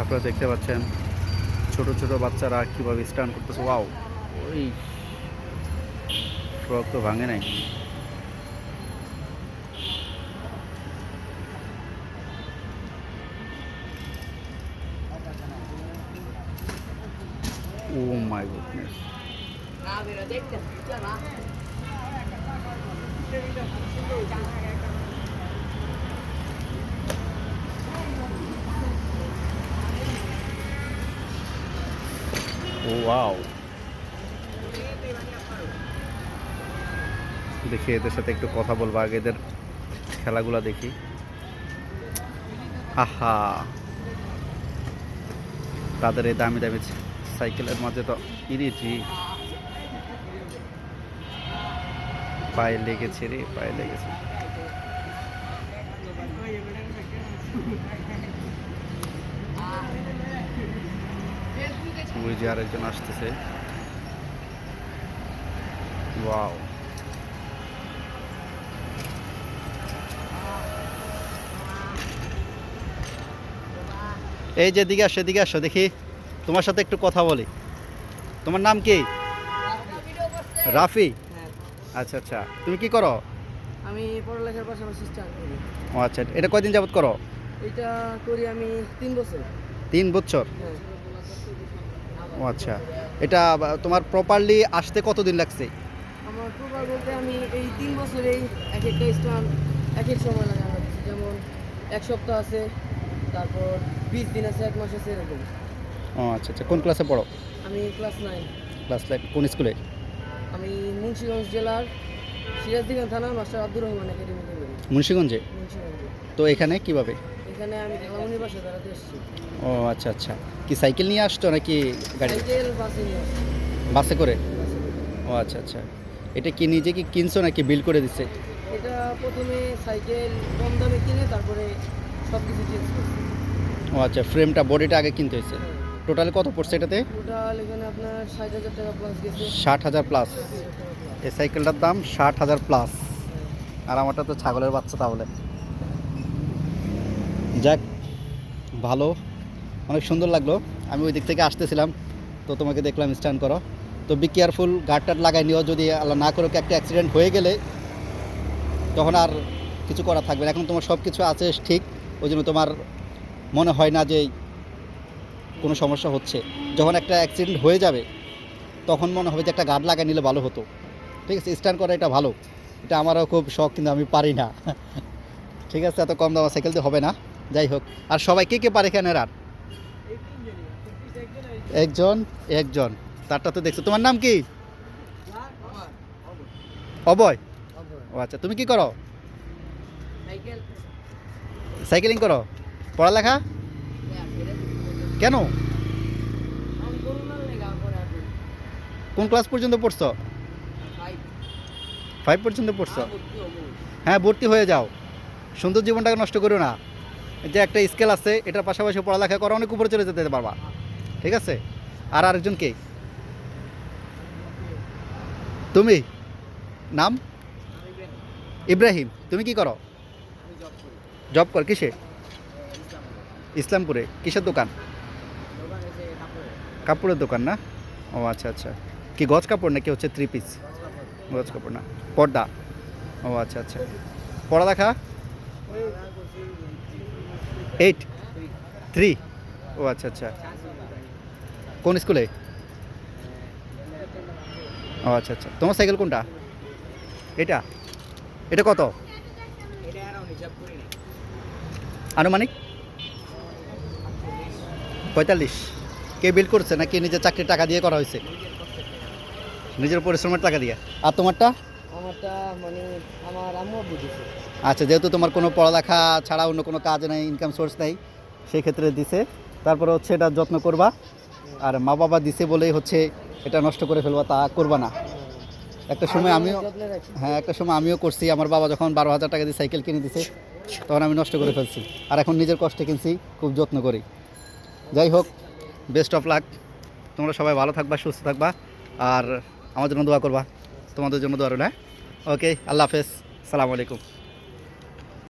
আপনারা দেখতে পাচ্ছেন ছোট ছোট বাচ্চারা কিভাবে স্টান্ট করতেছে। ওয়াও, ওই ফ্রক তো ভাঙে নাই। ও মাই গুডনেস। ও ওয়াও, দেখি এদের সাথে একটু কথা বলবো, আগে এদের খেলাগুলা দেখি। আহা, তাদের এই দামি দামি সাইকেলের মাঝে তো ইরিজি পায়ে লেগেছে রে, পায়ে লেগেছে। ওই যে আরেকজন আসতেছে। ওয়াও, এই যে দিকে আসো, এদিকে আসো, দেখি তোমার সাথে একটু কথা বলি। তোমার নাম কি? রাফি। আচ্ছা আচ্ছা, তুমি কি করো? আমি পড়ালেখার পাশাপাশি স্টার্ট করি। ও আচ্ছা, এটা কয়দিন যাবত করো? এটা করি আমি 3 বছর। 3 বছর? হ্যাঁ। ও আচ্ছা, এটা তোমার প্রপারলি আসতে কতদিন লাগছে? আমার প্রপার বলতে আমি এই 3 বছরেই এক একটা স্টান্ট এক এক সময় লাগে আমার কাছে। যেমন 1 সপ্তাহ আছে, তারপর 20 দিন আছে, 1 মাস আছে, এরকম। ও আচ্ছা আচ্ছা, কোন ক্লাসে পড়ো? আমি ক্লাস 9। ক্লাস 9 কোন স্কুলে? আমি মুন্সিগঞ্জ জেলার সিরাজদিগান থানা মাস্টার আব্দুর রহমান একাডেমিতে পড়ি। মুন্সিগঞ্জে? মুন্সিগঞ্জে। তো এখানে কিভাবে? এখানে আমি খেলামুনি বাসা বেড়াতে এসেছি। ও আচ্ছা আচ্ছা, কি সাইকেল নিয়ে আসছো নাকি গাড়ি? সাইকেল বাসে নিয়ে আসছি। বাসে করে? বাসে করে। ও আচ্ছা আচ্ছা, এটা কি নিজে কি কিনছো নাকি বিল করে দিচ্ছে? এটা প্রথমে সাইকেল কম দামে কিনে তারপরে সব কিছু চেঞ্জ করছি। ও আচ্ছা, ফ্রেমটা বডিটা আগে কিনতে হয়েছে। টোটাল কত পড়ছে এটাতে? টোটাল এখানে আপনার 60,000 টাকা প্লাস গেছে। 60,000 প্লাস? 60,000 টাকা প্লাস। এই সাইকেলটার দাম 60,000 প্লাস। আর আমারটা তো ছাগলের বাচ্চা তাহলে। যাক, ভালো, অনেক সুন্দর লাগলো। আমি ওই দিক থেকে আসতেছিলাম, তো তোমাকে দেখলাম স্ট্যান্ড করো। তো বি কেয়ারফুল, গার্ড টার্ড লাগাই নিও, যদি আল্লাহ না করো একটা অ্যাক্সিডেন্ট হয়ে গেলে তখন আর কিছু করা থাকবে না। এখন তোমার সব কিছু আছে ঠিক, ওই জন্য তোমার মনে হয় না যে কোনো সমস্যা হচ্ছে। যখন একটা অ্যাক্সিডেন্ট হয়ে যাবে তখন মনে হবে যে একটা গার্ড লাগাই নিলে ভালো হতো। ঠিক আছে, স্ট্যান্ড করা এটা ভালো, এটা আমারও খুব শখ, কিন্তু আমি পারি না। ঠিক আছে, এত কম দামা সাইকেল দিয়ে হবে না। যাই হোক, আর সবাই কে কে পারে এখানে? আর একজন একজন, তারটা তো দেখছো। তোমার নাম কি? অবয়। ও আচ্ছা, তুমি কি করো? সাইকেলিং করো? পড়ালেখা কেন? কোন ক্লাস পর্যন্ত পড়ছো? 5 পর্যন্ত পড়ছো? হ্যাঁ, ভর্তি হয়ে যাও, সুন্দর জীবনটাকে নষ্ট করো না। যে একটা স্কেল আছে, এটার পাশাপাশি পড়ালেখা করো, অনেক উপরে চলে যেতে পারবা। ঠিক আছে। আর আরেকজন কে? তুমি? নাম? ইব্রাহিম। তুমি কি করো? জব কর কিসে? ইসলামপুরে কিসের দোকান? কাপড়ের দোকান না? ও আচ্ছা আচ্ছা, কি গজ কাপড় নাকি হচ্ছে 3 পিস? গজ কাপড় না, পর্দা। ও আচ্ছা আচ্ছা, পড়ালেখা? 8 3? ও আচ্ছা আচ্ছা, কোন স্কুলে? ও আচ্ছা আচ্ছা, তোমার সাইকেল কোনটা? এটা? এটা কত আনুমানিক? 45? কে বিল করছে নাকি নিজের চাকরির টাকা দিয়ে করা হয়েছে? নিজের পরিশ্রমের টাকা দিয়ে। আর তোমারটা? আমারটা মানে আমার আম্মু আব্বু দিছে। আচ্ছা, যেহেতু তোমার কোনো পড়ালেখা ছাড়া অন্য কোনো কাজ নেই, ইনকাম সোর্স নেই, সেই ক্ষেত্রে দিছে। তারপরে হচ্ছে এটা যত্ন করবা, আর মা বাবা দিছে বলেই হচ্ছে এটা নষ্ট করে ফেলবা তা করবা না। একটা সময় আমিও, হ্যাঁ একটা সময় আমিও করছি। আমার বাবা যখন 12,000 টাকা দিয়ে সাইকেল কিনে দিছে তখন আমি নষ্ট করে ফেলছি, আর এখন নিজের কষ্টে কিনছি, খুব যত্ন করি। যাই হোক, বেস্ট অফ লাক, তোমরা সবাই ভালো থাকবা, সুস্থ থাকবা, আর আমার জন্য দোয়া করবা। তোমাদের জন্য দোয়া রইল। হ্যাঁ, ওকে, আল্লাহ হাফেজ, সালামু আলাইকুম।